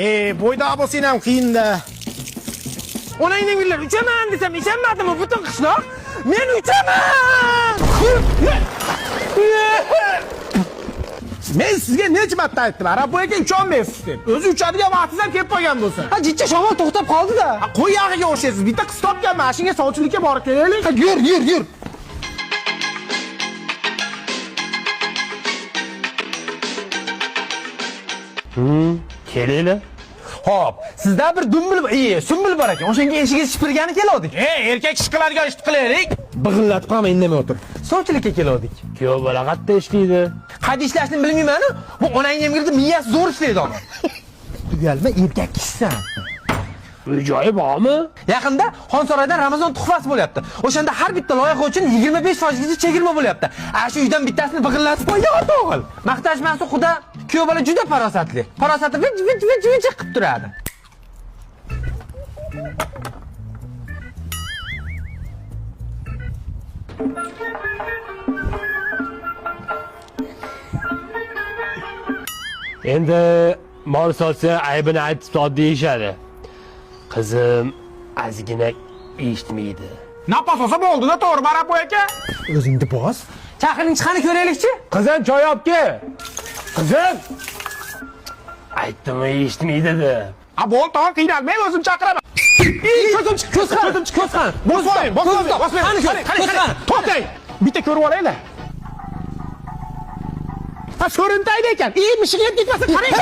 Bo'yda bo'lsang ham qiyin-da. Onangning gullar uchaman desam ishonmadimi butun qishloq? Men uchaman! Men sizga necha marta aytdim, Arab aka ucholmaysiz deb. O'zi uchadigan vaqtingiz ham kelib qolgan bo'lsa. Ha, jichcha shamol to'xtab qoldi-da. Qo'y yog'iga o'xshaysiz. Bitta qiz topgan, mashinaga sovchilikka borib kelaylik. Yur. Kelaylik. Xo'p, sizda bir sumbul bor ekan. O'shanga eshigi shipirgani keldik. Erkak ish qiladigan ishni qilaylik. Big'illatib qolma, indamay o'tir. Sovchilikka keldik. Kuyov bola qayerda ishlaydi? Qayerda ishlashni bilmayman-ku. Bu onangni emgirdi, miyasi zo'r ishlaydi ona. Uyalma, erkak kishsan. Uy-joyi bormi? Yaqinda Xonsaroydan Ramazon tuhfasi bo'lyapti. O'shanda har bitta loyiha uchun 25% chegirma bo'lyapti. Ana shu uydan bittasini big'illatib qo'ygan o'g'il. Maqtashmasi xudo, kuyov bola juda farosatli. Farosati vij qilib turadi. Endi mol sotsa aybini aytib sot deyishadi. Qizim ozgina eshitmaydi. Napas olsa bo'ldi-da, to'g'ri Arab aka? O'zingni bos. Chaqiring chiqani ko'raylikchi. Qizim choy olib kel. Qizim. Aytdimmi eshitmaydi-da. Bo'l, tog'a qiynalmay o'zim chaqiraman. Ko'zqan. Bosmang. Qani. To'xtang. Bitta ko'rib olaylar. Ha, so'rintaydi ekan. Mishiga ketmasa, qarang.